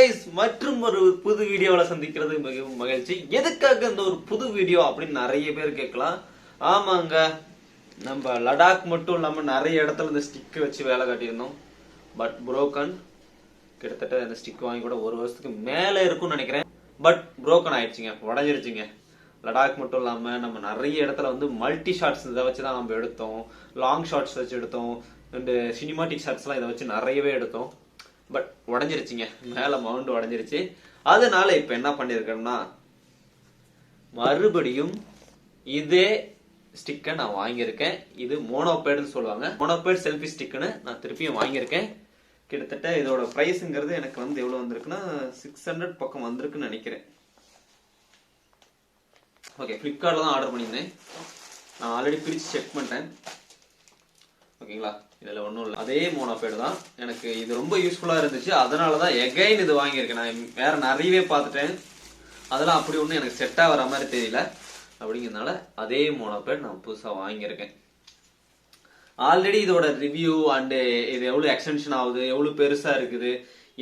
Guys மற்றும் ஒரு புது வீடியோல சந்திக்கிறது மிகவும் மகிழ்ச்சி. எதுக்காக இந்த ஒரு புது வீடியோ அப்படின்னு நிறைய பேர் கேட்கலாம். ஆமாங்க, நம்ம லடாக் மட்டும் இல்லாம நிறைய இடத்துல இந்த ஸ்டிக் வச்சு வேலை காட்டியிருந்தோம். பட் புரோக்கன், கிட்டத்தட்ட இந்த ஸ்டிக் வாங்கி கூட ஒரு வருஷத்துக்கு மேல இருக்கும்னு நினைக்கிறேன். பட் புரோக்கன் ஆயிடுச்சுங்க, உடஞ்சிருச்சுங்க. லடாக் மட்டும் இல்லாம நம்ம நிறைய இடத்துல வந்து மல்டி ஷாட்ஸ் இதை வச்சுதான் நம்ம எடுத்தோம். லாங் ஷாட்ஸ் வச்சு எடுத்தோம். அண்ட் சினிமாட்டிக் ஷாட்ஸ் எல்லாம் இதை வச்சு நிறையவே எடுத்தோம். பட் உடஞ்சிருச்சுங்க, மேல மவுண்ட் உடஞ்சிருச்சு. அதனால இப்ப என்ன பண்ணிருக்கேன்னா, மறுபடியும் இதே ஸ்டிக்கை நான் வாங்கியிருக்கேன். இது மோனோபேட்னு சொல்லுவாங்க, மோனோபேட் செல்ஃபி ஸ்டிக்னு நான் திருப்பியும் வாங்கியிருக்கேன். கிட்டத்தட்ட இதோட பிரைஸ்ங்கிறது எனக்கு வந்து எவ்வளவு வந்திருக்குன்னா 600 பக்கம் வந்திருக்குன்னு நினைக்கிறேன். ஓகே, பிளிப்கார்ட்ல தான் ஆர்டர் பண்ணியிருந்தேன். நான் ஆல்ரெடி பிரிச்சு செக் பண்ணிட்டேன். ஓகேங்களா, இதுல ஒன்றும் இல்லை, அதே மோனோபேடு தான். எனக்கு இது ரொம்ப யூஸ்ஃபுல்லா இருந்துச்சு, அதனாலதான் எகைன் இது வாங்கியிருக்கேன். நான் வேற நிறையவே பார்த்துட்டேன், அதெல்லாம் அப்படி ஒன்றும் எனக்கு செட் ஆகிற மாதிரி தெரியல. அப்படிங்கிறதுனால அதே மோனோபேட் நான் புதுசா வாங்கியிருக்கேன். ஆல்ரெடி இதோட ரிவ்யூ அண்டு இது எவ்வளவு எக்ஸ்டென்ஷன் ஆகுது, எவ்வளவு பெருசா இருக்குது,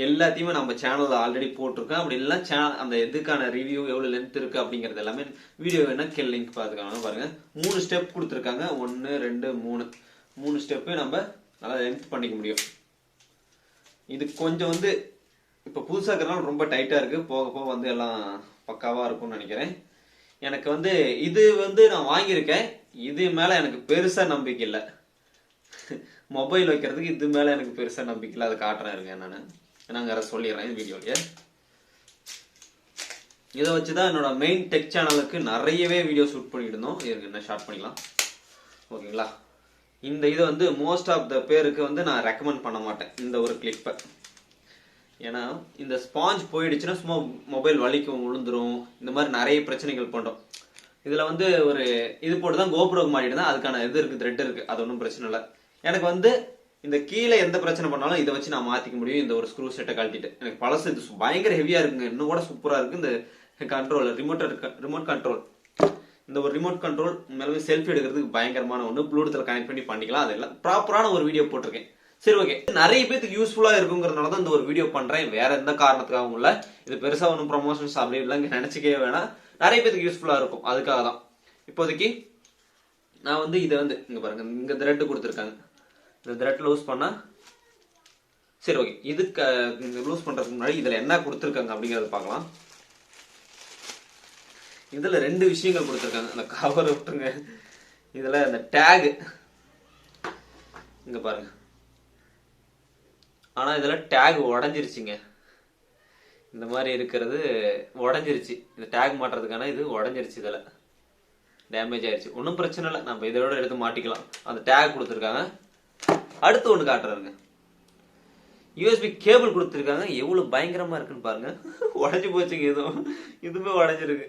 எல்லாத்தையுமே நம்ம சேனல்ல ஆல்ரெடி போட்டிருக்கோம். அப்படி இல்லைன்னா அந்த இதுக்கான ரிவ்யூ எவ்வளவு லென்த் இருக்கு அப்படிங்கறது எல்லாமே வீடியோ வேணா கீழே லிங்க் பாத்துக்காங்க. பாருங்க, 3 ஸ்டெப் கொடுத்துருக்காங்க. 1 2 3 ஸ்டெப்பு நம்ம நல்லா லென்த் பண்ணிக்க முடியும். இது கொஞ்சம் வந்து இப்ப புதுசா இருக்கிறனால ரொம்ப டைட்டா இருக்கு, போக போக வந்து எல்லாம் பக்காவா இருக்கும்னு நினைக்கிறேன். எனக்கு வந்து இது வந்து நான் வாங்கியிருக்கேன், இது மேல எனக்கு பெருசா நம்பிக்கை இல்லை. மொபைல் வைக்கிறதுக்கு இது மேல எனக்கு பெருசா நம்பிக்கை இல்லை. அதை காட்டுறேன் இருங்க, நாங்க சொல்லிடுறேன் வீடியோலயே. இதை வச்சுதான் என்னோட மெயின் டெக் சேனலுக்கு நிறையவே வீடியோ ஷூட் பண்ணிட்டு இருந்தோம். இதுக்கு என்ன ஷார்ட் பண்ணிக்கலாம். ஓகேங்களா, இந்த இதை வந்து மோஸ்ட் ஆஃப் த பேருக்கு வந்து நான் ரெக்கமெண்ட் பண்ண மாட்டேன் இந்த ஒரு கிளிப்பை. ஏன்னா இந்த ஸ்பாஞ்ச் போயிடுச்சுன்னா சும்மா மொபைல் வலிக்கும், விழுந்துரும், இந்த மாதிரி நிறைய பிரச்சனைகள் பண்றோம். இதுல வந்து ஒரு இது போட்டு தான் கோப்ரோக்கு மாட்டிட்டு தான் அதுக்கான இது இருக்கு, த்ரெட் இருக்கு, அது ஒன்றும் பிரச்சனை இல்லை. எனக்கு வந்து இந்த கீழே எந்த பிரச்சனை பண்ணாலும் இதை வச்சு நான் மாத்திக்க முடியும். இந்த ஒரு ஸ்க்ரூ செட்டை கழட்டிட்டு, எனக்கு பழசு இது பயங்கர ஹெவியா இருக்குங்க, இன்னும் கூட சூப்பரா இருக்கு. இந்த கண்ட்ரோல் ரிமோட் கண்ட்ரோல், இந்த ஒரு ரிமோட் கண்ட்ரோல் மேலே செல்ஃபி எடுக்கிறதுக்கு பயங்கரமான ஒன்று. ப்ளூடூத்ல கனெக்ட் பண்ணி பண்ணிக்கலாம். அதெல்லாம் ப்ராப்பரான ஒரு வீடியோ போட்டிருக்கேன். சரி, ஓகே, நிறைய பேருக்கு யூஸ்ஃபுல்லா இருக்குங்கிறதுனால தான் இந்த ஒரு வீடியோ பண்றேன், வேற எந்த காரணத்துக்காகவும் இல்லை. இது பெருசா ஒன்றும் ப்ரொமோஷன்ஸ் அப்படி இல்லைங்க, நினைச்சிக்கவே வேணாம். நிறைய பேருக்கு யூஸ்ஃபுல்லா இருக்கும், அதுக்காக தான். இப்போதைக்கு நான் வந்து இதை வந்து இங்க பாருங்க, இங்க த்ரெட் கொடுத்துருக்காங்க. இந்த த்ரெட் லூஸ் பண்ணா சரி, ஓகே. இதுக்கு லூஸ் பண்றதுக்கு முன்னாடி இதுல என்ன கொடுத்துருக்காங்க அப்படிங்கறத பார்க்கலாம். இதுல 2 விஷயங்கள் கொடுத்துருக்காங்க. அந்த கவர் விட்டுருங்க, இதுல அந்த டேக் இங்க பாருங்க. ஆனா இதுல டேக் உடஞ்சிருச்சுங்க. இந்த மாதிரி இருக்கிறது உடஞ்சிருச்சு. இந்த டேக் மாட்டுறதுக்கான இது உடஞ்சிருச்சு, இதுல டேமேஜ் ஆயிடுச்சு. ஒன்றும் பிரச்சனை இல்லை, நம்ம இதோட எடுத்து மாட்டிக்கலாம். அந்த டேக் கொடுத்துருக்காங்க. அடுத்து ஒண்ணு காட்டுறாருங்க, யூஎஸ்பி கேபிள் கொடுத்துருக்காங்க. எவ்வளவு பயங்கரமா இருக்குன்னு பாருங்க. உடஞ்சி போச்சுங்க, இதுவுமே உடஞ்சிருக்கு.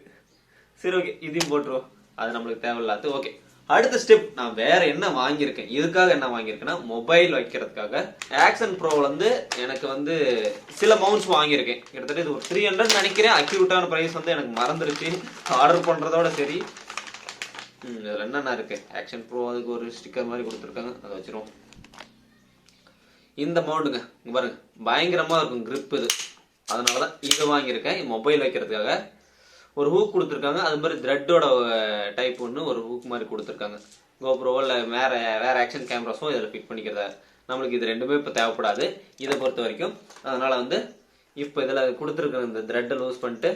சரி, ஓகே, இதையும் போட்டுருவோம், அது நம்மளுக்கு தேவையில்லாது. ஓகே, அடுத்த ஸ்டெப் நான் வேற என்ன வாங்கியிருக்கேன். இதுக்காக என்ன வாங்கியிருக்கேன்னா, மொபைல் வைக்கிறதுக்காக ஆக்சன் ப்ரோ வந்து எனக்கு வந்து சில மவுண்ட்ஸ் வாங்கியிருக்கேன். கிட்டத்தட்ட இது ஒரு 300 நினைக்கிறேன். அக்யூரேட்டான பிரைஸ் வந்து எனக்கு மறந்துருச்சு ஆர்டர் பண்றதோட. சரி, இதுல என்னென்ன இருக்கு, ஆக்சன் ப்ரோ அதுக்கு ஒரு ஸ்டிக்கர் மாதிரி கொடுத்துருக்காங்க, அதை வச்சிருவோம். இந்த மவுண்டுங்க இங்க பாருங்க, பயங்கரமா இருக்கும் கிரிப் இது. அதனாலதான் இதை வாங்கியிருக்கேன். மொபைல் வைக்கிறதுக்காக ஒரு ஹூக் கொடுத்துருக்காங்க. அது மாதிரி த்ரெட்டோட டைப் ஒன்று ஒரு ஹூக் மாதிரி கொடுத்துருக்காங்க. கோப்ரோவோ இல்லை வேற ஆக்ஷன் கேமராஸோ இதில் ஃபிட் பண்ணிக்கிறதா. நம்மளுக்கு இது ரெண்டுமே இப்போ தேவைப்படாது இதை பொறுத்த வரைக்கும். அதனால வந்து இப்போ இதில் கொடுத்துருக்க இந்த த்ரெட்டை லூஸ் பண்ணிட்டு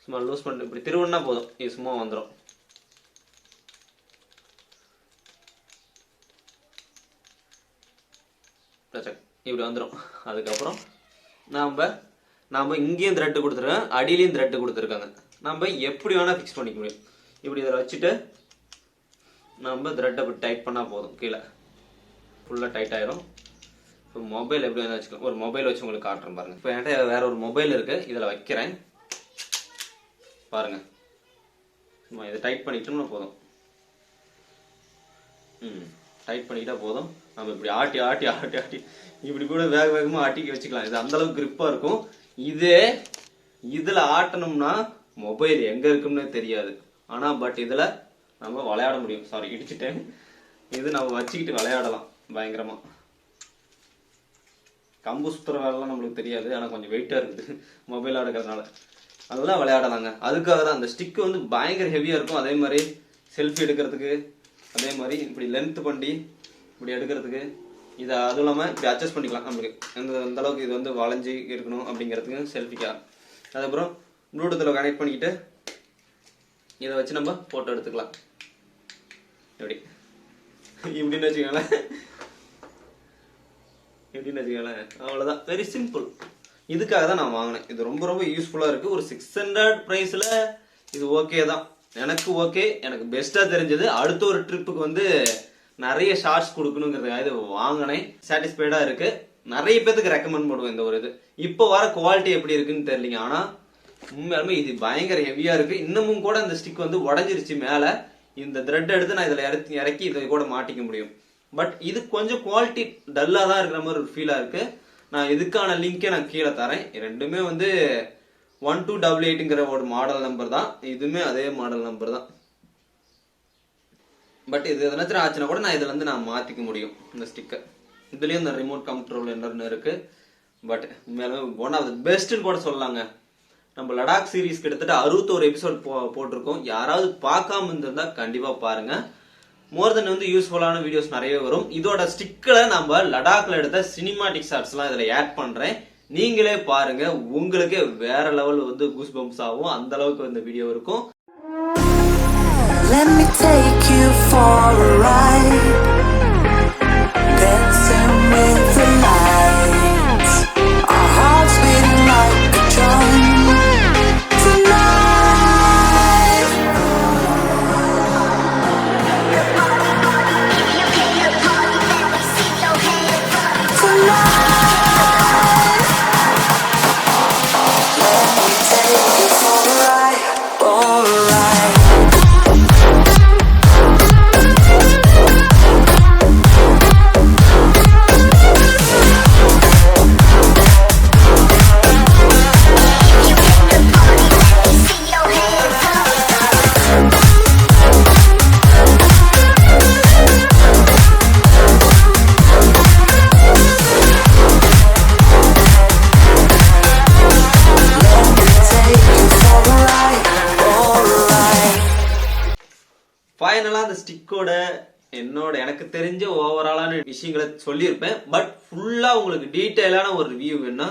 சும்மா லூஸ் பண்ணிட்டு இப்படி திருவண்ணா போதும், இது சும்மா வந்துடும். இப்படி வந்துடும். அதுக்கப்புறம் நாம இங்கேயும் த்ரெட் கொடுத்துருக்கோம், அடியிலையும் த்ரெட் கொடுத்துருக்காங்க. நம்ம எப்படி வேணா ஃபிக்ஸ் பண்ணிக்க முடியும். இப்படி இதில் வச்சுட்டு நம்ம த்ரெட்டை இப்படி டைட் பண்ணா போதும், கீழே ஃபுல்லாக டைட் ஆயிரும். இப்போ மொபைல் எப்படி வேணா வச்சுக்கலாம். ஒரு மொபைல் வச்சு உங்களுக்கு காட்டுறேன் பாருங்க. இப்போ என்கிட்ட வேற ஒரு மொபைல் இருக்கு, இதில் வைக்கிறேன் பாருங்க. இதை டைட் பண்ணிக்கிட்டோம்னா போதும். டைட் பண்ணிக்கிட்டா போதும். நம்ம இப்படி ஆட்டி ஆட்டி ஆட்டி ஆட்டி இப்படி கூட வேகமா ஆட்டிக்கு வச்சுக்கலாம். இது அந்த அளவுக்கு கிரிப்பா இருக்கும். இதுல ஆட்டணும்னா மொபைல் எங்க இருக்குன்னு தெரியாது. ஆனா பட் இதுல நம்ம விளையாட முடியும். சாரி, இடிச்சுட்டேன். இது நம்ம வச்சுக்கிட்டு விளையாடலாம் பயங்கரமா. கம்பு சுத்துற வேலைலாம் நம்மளுக்கு தெரியாது, ஆனால் கொஞ்சம் வெயிட்டாக இருக்குது மொபைலாக இருக்கிறதுனால. அதெல்லாம் விளையாடலாங்க. அதுக்காக தான் அந்த ஸ்டிக்கு வந்து பயங்கர ஹெவியாக இருக்கும். அதே மாதிரி செல்ஃபி எடுக்கிறதுக்கு, அதே மாதிரி இப்படி லென்த் பண்ணி இப்படி எடுக்கிறதுக்கு, இதை அதுவும் இல்லாமல் இப்படி அட்ஜஸ்ட் பண்ணிக்கலாம் நம்மளுக்கு எந்த அளவுக்கு இது வந்து வளைஞ்சி இருக்கணும் அப்படிங்கிறதுக்கு செல்ஃபிக்காக. அதுக்கப்புறம் ப்ளூடூத்தில் கனெக்ட் பண்ணிக்கிட்டு இதை வச்சு நம்ம ஃபோட்டோ எடுத்துக்கலாம். இப்படின்னு வச்சுக்கோங்களேன், அவ்வளோதான். Very simple. இதுக்காக தான் நான் வாங்கினேன். இது ரொம்ப ரொம்ப யூஸ்ஃபுல்லாக இருக்குது. ஒரு 600 ப்ரைஸில் இது ஓகே தான், எனக்கு ஓகே, எனக்கு பெஸ்ட்டாக தெரிஞ்சது. அடுத்த ஒரு ட்ரிப்புக்கு வந்து நிறைய ஷார்ட்ஸ் கொடுக்கணுங்கிறதுக்காக இது வாங்கினேன். சாட்டிஸ்ஃபைடாக இருக்குது. நிறைய பேருக்கு ரெக்கமெண்ட் பண்ணுவேன் இந்த ஒரு இது. இப்போ வர குவாலிட்டி எப்படி இருக்குன்னு தெரியலிங்க, ஆனால் உண்மையாலுமே இது பயங்கர ஹெவியாக இருக்குது. இன்னமும் கூட இந்த ஸ்டிக் வந்து உடஞ்சிருச்சு மேலே. இந்த த்ரெட் எடுத்து நான் இதில் இறக்கி இதை கூட மாட்டிக்க முடியும். பட் இது கொஞ்சம் குவாலிட்டி டல்லாக தான் இருக்கிற மாதிரி ஒரு ஃபீலாக இருக்குது. நான் இதுக்கான லிங்கை நான் கீழே தரேன். ரெண்டுமே வந்து 1288ங்கிற ஒரு மாடல் நம்பர் தான், இதுவுமே அதே மாடல் நம்பர் தான். பட் இது எதனாச்சும் ஆச்சுன்னா கூட நான் இதில் வந்து நான் மாற்றிக்க முடியும் இந்த ஸ்டிக்கை. இதுலேயும் இந்த ரிமோட் கண்ட்ரோல் என்னன்னு இருக்குது. பட் உண்மையாலுமே ஒன் ஆஃப் த பெஸ்ட்டுன்னு கூட சொல்லலாங்க. நம்ம லடாக் சீரீஸ் கிட்டத்தட்ட 61 எபிசோட் போட்டிருக்கோம். யாராவது பார்க்காம இருந்திருந்தா கண்டிப்பாக பாருங்க. மோர் தென் வந்து யூஸ்ஃபுல்லான வீடியோஸ் நிறைய வரும். இதோட ஸ்டிக்கில் நம்ம லடாக்ல எடுத்த சினிமாட்டிக் ஷாட்ஸ்லாம் இதில் ஆட் பண்ணுறேன். நீங்களே பாருங்க, உங்களுக்கே வேற லெவல் வந்து கூஸ் பம்ப்ஸ் ஆகும். அந்த அளவுக்கு இந்த வீடியோ இருக்கும். Let me take you for a ride, dancing with the lights, our hearts beating like a drum tonight. ஃபைனலாக அந்த ஸ்டிக்கோட எனக்கு தெரிஞ்ச ஓவராலான விஷயங்களை சொல்லியிருப்பேன். பட் ஃபுல்லாக உங்களுக்கு டீட்டெயிலான ஒரு ரிவ்யூ வேணும்னா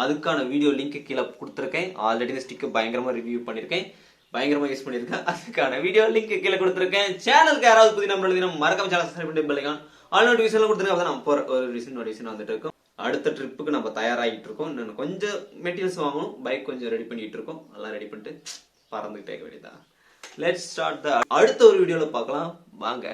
அதுக்கான வீடியோ லிங்க் கீழே கொடுத்துருக்கேன். ஆல்ரெடி இந்த ஸ்டிக்கை பயங்கரமாக ரிவ்யூ பண்ணியிருக்கேன், பயங்கரமாக யூஸ் பண்ணியிருக்கேன். அதுக்கான வீடியோ லிங்க் கீழே கொடுத்துருக்கேன். சேனலுக்கு யாராவது புதிய நம்மளுக்கு மறக்காம சேனல் சப்ஸ்கிரைப் பண்ணி பெல்லைக்கான் ஆல் நோட்டிஃபிகேஷன் கொடுத்துருக்கேன். அப்போ நம்ம போகிற ஒரு நோட்டிஃபிகேஷன் வந்துட்டு இருக்கோம். அடுத்த ட்ரிப்புக்கு நம்ம தயாராகிட்டு இருக்கோம். இன்னும் கொஞ்சம் மெட்டீரியல்ஸ் வாங்கணும், பைக் கொஞ்சம் ரெடி பண்ணிட்டு இருக்கோம். எல்லாம் ரெடி பண்ணிட்டு பறந்துகிட்டே வேண்டியதான். லெட்ஸ் ஸ்டார்ட் த அடுத்த ஒரு வீடியோல பார்க்கலாம் வாங்க.